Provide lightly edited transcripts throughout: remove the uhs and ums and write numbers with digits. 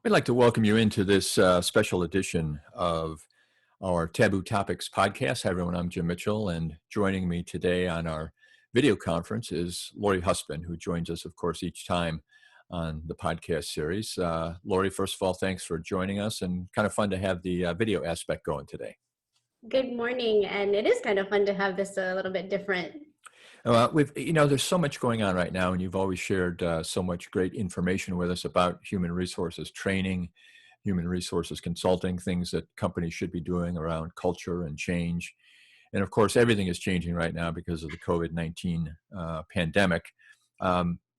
We'd like to welcome you into this special edition of our Taboo Topics podcast. Hi, everyone. I'm Jim Mitchell, and joining me today on our video conference is Lori Husband, who joins us, of course, each time on the podcast series. Lori, first of all, thanks for joining us, and kind of fun to have the video aspect going today. Good morning, and it is kind of fun to have this a little bit different. There's so much going on right now, and you've always shared so much great information with us about human resources training, human resources consulting, things that companies should be doing around culture and change. And of course, everything is changing right now because of the COVID-19 pandemic.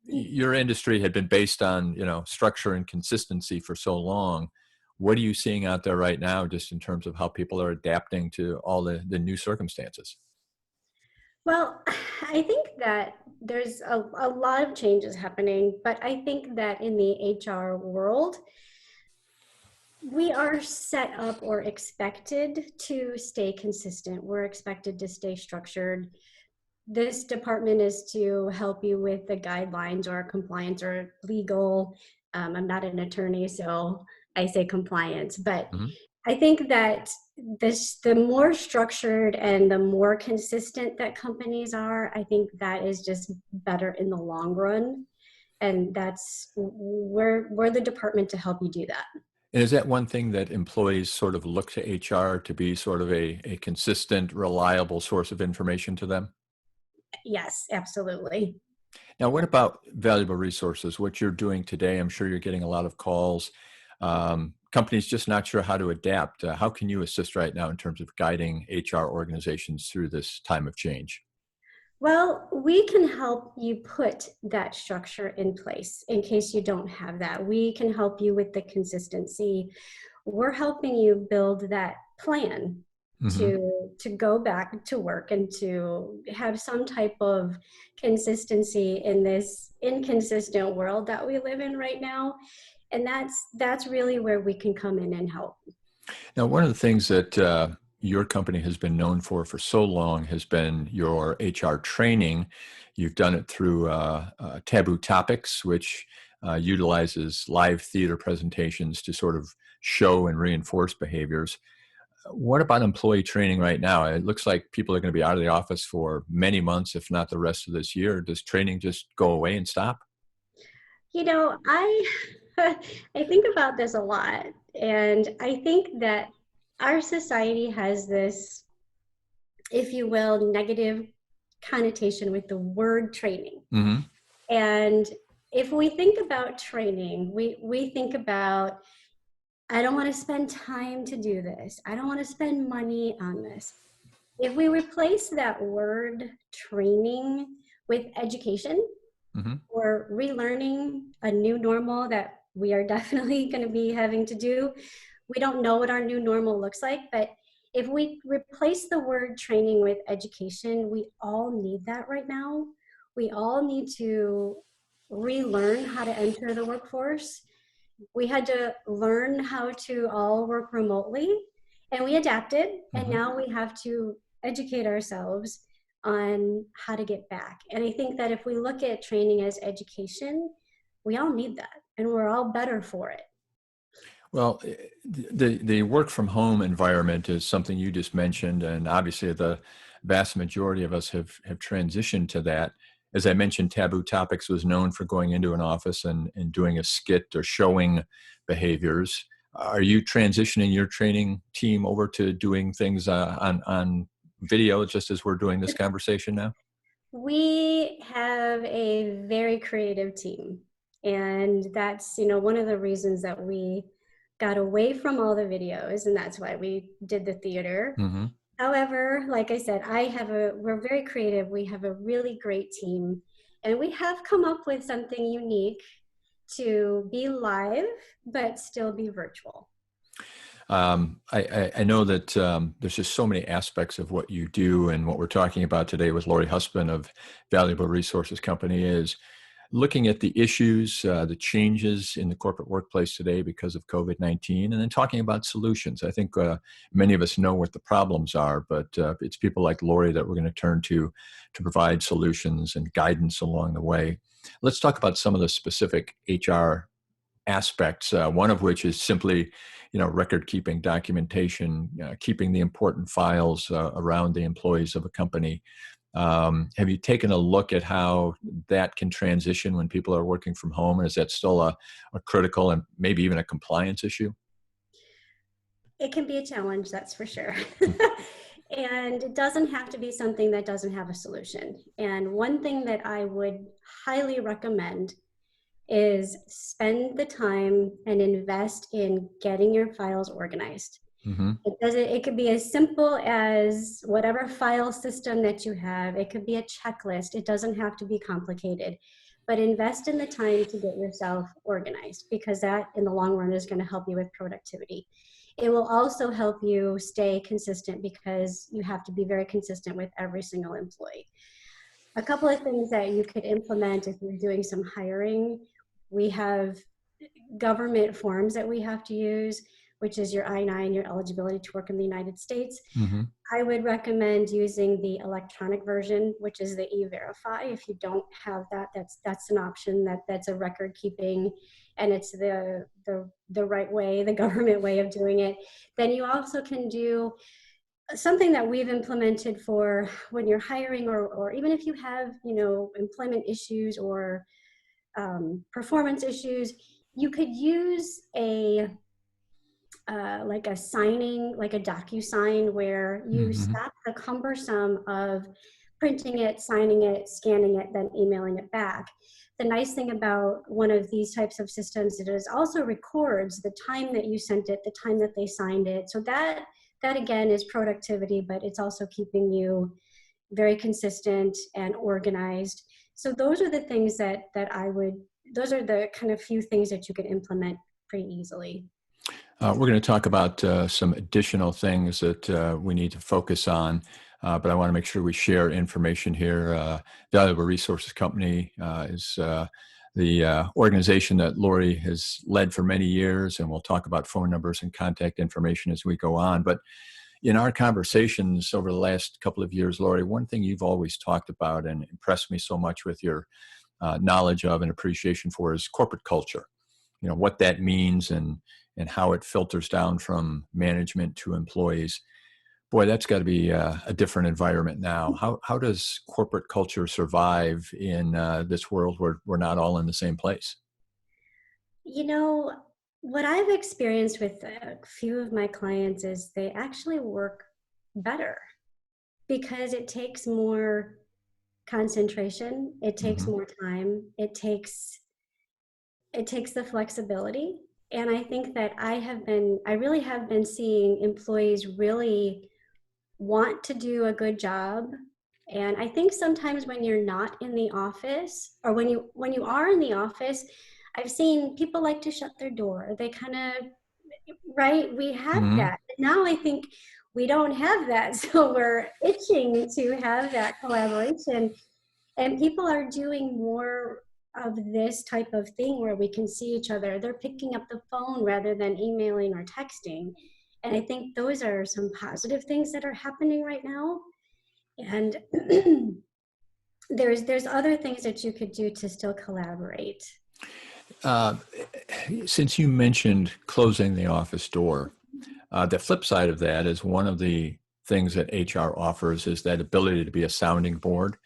Your industry had been based on, structure and consistency for so long. What are you seeing out there right now, just in terms of how people are adapting to all the new circumstances? Well, I think that there's a lot of changes happening, but I think that in the HR world, we are set up or expected to stay consistent. We're expected to stay structured. This department is to help you with the guidelines or compliance or legal. I'm not an attorney, so I say compliance, but I think that the more structured and the more consistent that companies are, I think that is just better in the long run. And we're the department to help you do that. And is that one thing that employees sort of look to HR to be sort of a consistent, reliable source of information to them? Yes, absolutely. Now, what about valuable resources? What you're doing today, I'm sure you're getting a lot of calls. Companies just not sure how to adapt. How can you assist right now in terms of guiding HR organizations through this time of change? Well, we can help you put that structure in place in case you don't have that. We can help you with the consistency. We're helping you build that plan to go back to work and to have some type of consistency in this inconsistent world that we live in right now. And that's really where we can come in and help. Now, one of the things that your company has been known for so long has been your HR training. You've done it through Taboo Topics, which utilizes live theater presentations to sort of show and reinforce behaviors. What about employee training right now? It looks like people are going to be out of the office for many months, if not the rest of this year. Does training just go away and stop? I I think about this a lot, and I think that our society has this, if you will, negative connotation with the word training. Mm-hmm. And if we think about training, we think about, I don't want to spend time to do this. I don't want to spend money on this. If we replace that word training with education, or relearning a new normal that we are definitely going to be having to do. We don't know what our new normal looks like, but if we replace the word training with education, we all need that right now. We all need to relearn how to enter the workforce. We had to learn how to all work remotely, and we adapted, and now we have to educate ourselves on how to get back. And I think that if we look at training as education, we all need that, and we're all better for it. Well, the work from home environment is something you just mentioned, and obviously the vast majority of us have transitioned to that. As I mentioned, Taboo Topics was known for going into an office and doing a skit or showing behaviors. Are you transitioning your training team over to doing things on video, just as we're doing this conversation now? We have a very creative team, and that's one of the reasons that we got away from all the videos, and that's why we did the theater. However, like I said, we're very creative. We have a really great team, and we have come up with something unique to be live but still be virtual. I know that there's just so many aspects of what you do, and what we're talking about today with Lori Husband of Valuable Resources Company is looking at the issues, the changes in the corporate workplace today because of COVID-19, and then talking about solutions. I think many of us know what the problems are, but it's people like Lori that we're going to turn to provide solutions and guidance along the way. Let's talk about some of the specific HR aspects, one of which is simply, record keeping, documentation, keeping the important files around the employees of a company. Have you taken a look at how that can transition when people are working from home? And is that still a critical and maybe even a compliance issue? It can be a challenge, that's for sure. And it doesn't have to be something that doesn't have a solution. And one thing that I would highly recommend is spend the time and invest in getting your files organized. Mm-hmm. It could be as simple as whatever file system that you have. It could be a checklist. It doesn't have to be complicated, but invest in the time to get yourself organized, because that in the long run is going to help you with productivity. It will also help you stay consistent, because you have to be very consistent with every single employee. A couple of things that you could implement if you're doing some hiring: we have government forms that we have to use, which is your I-9, your eligibility to work in the United States. Mm-hmm. I would recommend using the electronic version, which is the E-Verify. If you don't have that, that's an option. That's a record keeping, and it's the right way, the government way of doing it. Then you also can do something that we've implemented for when you're hiring, or even if you have, employment issues or performance issues. You could use like a signing, like a DocuSign, where you Mm-hmm. stop the cumbersome of printing it, signing it, scanning it, then emailing it back. The nice thing about one of these types of systems is it also records the time that you sent it, the time that they signed it. So that again is productivity, but it's also keeping you very consistent and organized. So those are the things those are the kind of few things that you could implement pretty easily. We're going to talk about some additional things that we need to focus on, but I want to make sure we share information here. Valuable Resources Company is the organization that Lori has led for many years, and we'll talk about phone numbers and contact information as we go on. But in our conversations over the last couple of years, Lori, one thing you've always talked about and impressed me so much with your knowledge of and appreciation for is corporate culture. What that means and how it filters down from management to employees. Boy, that's got to be a different environment now. How does corporate culture survive in this world where we're not all in the same place? What I've experienced with a few of my clients is they actually work better, because it takes more concentration, it takes Mm-hmm. more time, it takes the flexibility. And I think that I really have been seeing employees really want to do a good job. And I think sometimes when you're not in the office, or when you are in the office, I've seen people like to shut their door. They kind of, right? We have Mm-hmm. that. Now I think we don't have that. So we're itching to have that collaboration. And people are doing more of this type of thing where we can see each other. They're picking up the phone rather than emailing or texting. And I think those are some positive things that are happening right now. And there's other things that you could do to still collaborate. Uh, since you mentioned closing the office door, the flip side of that is one of the things that HR offers is that ability to be a sounding board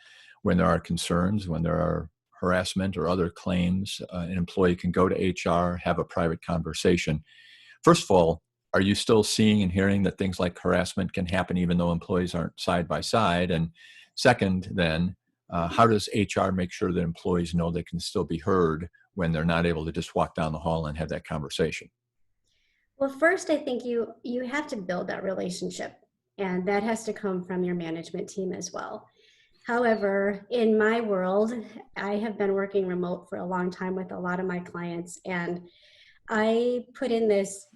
when there are concerns, when there are harassment or other claims. An employee can go to HR, have a private conversation. First of all, are you still seeing and hearing that things like harassment can happen even though employees aren't side by side? And second, then, how does HR make sure that employees know they can still be heard when they're not able to just walk down the hall and have that conversation? Well, first, I think you have to build that relationship, and that has to come from your management team as well. However, in my world, I have been working remote for a long time with a lot of my clients, and I put in this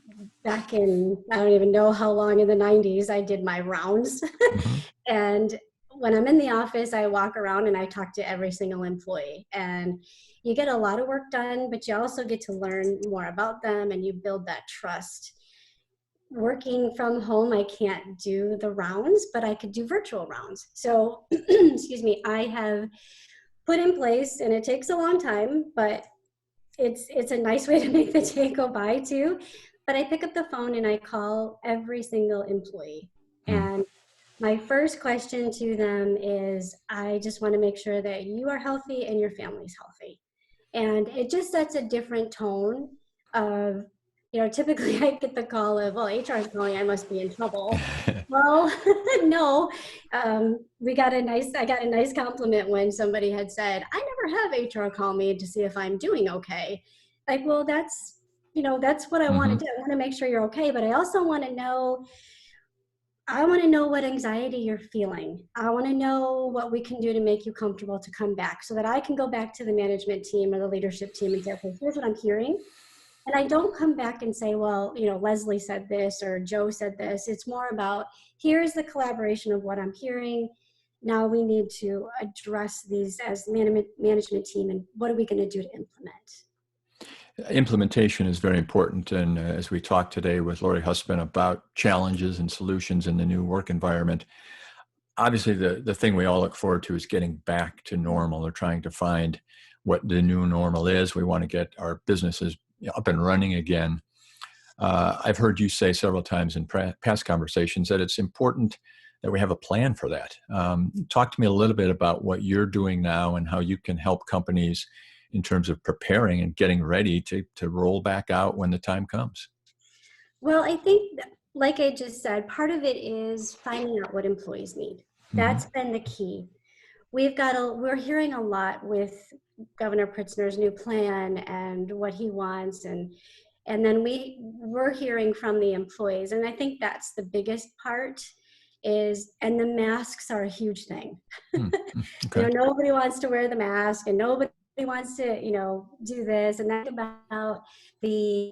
back in, I don't even know how long, in the 90s. I did my rounds. Mm-hmm. And when I'm in the office, I walk around and I talk to every single employee. And you get a lot of work done, but you also get to learn more about them, and you build that trust. Working from home, I can't do the rounds, but I could do virtual rounds. So, excuse me, I have put in place, and it takes a long time, but it's a nice way to make the day go by too. But I pick up the phone and I call every single employee. Mm. And my first question to them is, I just want to make sure that you are healthy and your family's healthy. And it just sets a different tone of, typically I get the call of, well, HR is calling, I must be in trouble. Well, no, I got a nice compliment when somebody had said, I never have HR call me to see if I'm doing okay. Like, well, that's what I want to Hmm. do. I want to make sure you're okay, but I also want to know, what anxiety you're feeling. I want to know what we can do to make you comfortable to come back so that I can go back to the management team or the leadership team and say, okay, here's what I'm hearing. And I don't come back and say, well, Leslie said this or Joe said this. It's more about, here's the collaboration of what I'm hearing. Now we need to address these as management team, and what are we going to do to implement? Implementation is very important. And as we talked today with Lori Husband about challenges and solutions in the new work environment, obviously the thing we all look forward to is getting back to normal or trying to find what the new normal is. We want to get our businesses up and running again. I've heard you say several times in past conversations that it's important that we have a plan for that. Talk to me a little bit about what you're doing now and how you can help companies in terms of preparing and getting ready to roll back out when the time comes. Well, I think, like I just said, part of it is finding out what employees need. Hmm. That's been the key. We're hearing a lot with Governor Pritzner's new plan and what he wants, and then we're hearing from the employees, and I think that's the biggest part and the masks are a huge thing. Okay. Nobody wants to wear the mask, and nobody wants to, do this and that. About the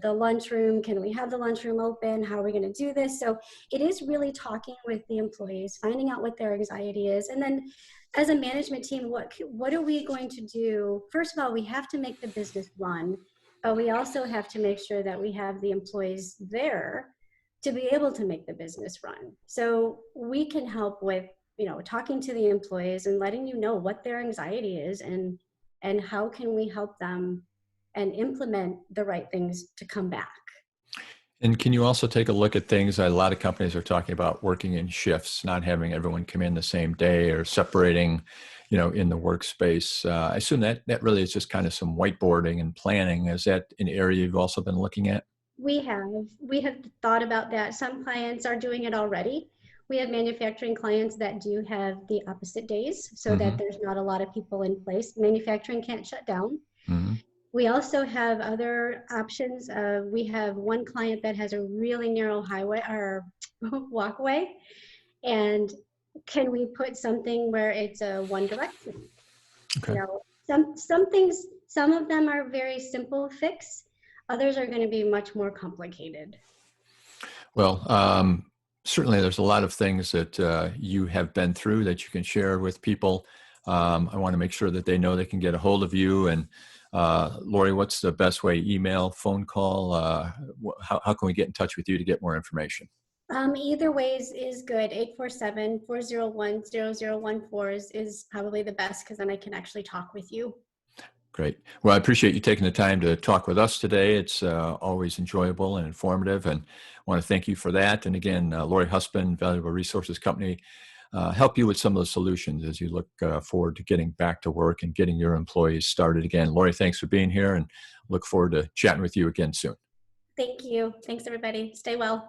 lunchroom. Can we have the lunchroom open? How are we going to do this? So it is really talking with the employees, finding out what their anxiety is, and then as a management team, what are we going to do? First of all, we have to make the business run, but we also have to make sure that we have the employees there to be able to make the business run. So we can help with, talking to the employees and letting what their anxiety is, and how can we help them and implement the right things to come back. And can you also take a look at things? A lot of companies are talking about working in shifts, not having everyone come in the same day or separating, in the workspace. I assume that really is just kind of some whiteboarding and planning. Is that an area you've also been looking at? We have thought about that. Some clients are doing it already. We have manufacturing clients that do have the opposite days so that Hmm. there's not a lot of people in place. Manufacturing can't shut down. Hmm. We also have other options. We have one client that has a really narrow highway or walkway, and can we put something where it's a one direction? Okay. Some things, some of them are very simple fix. Others are going to be much more complicated. Well, certainly there's a lot of things that you have been through that you can share with people. I want to make sure that they know they can get a hold of you. And Lori, what's the best way? Email, phone call? How can we get in touch with you to get more information? Either ways is good. 847-401-0014 is probably the best, because then I can actually talk with you. Great. Well, I appreciate you taking the time to talk with us today. It's always enjoyable and informative, and I want to thank you for that. And again, Lori Husband, Valuable Resources Company, help you with some of the solutions as you look forward to getting back to work and getting your employees started again. Lori, thanks for being here, and look forward to chatting with you again soon. Thank you. Thanks, everybody. Stay well.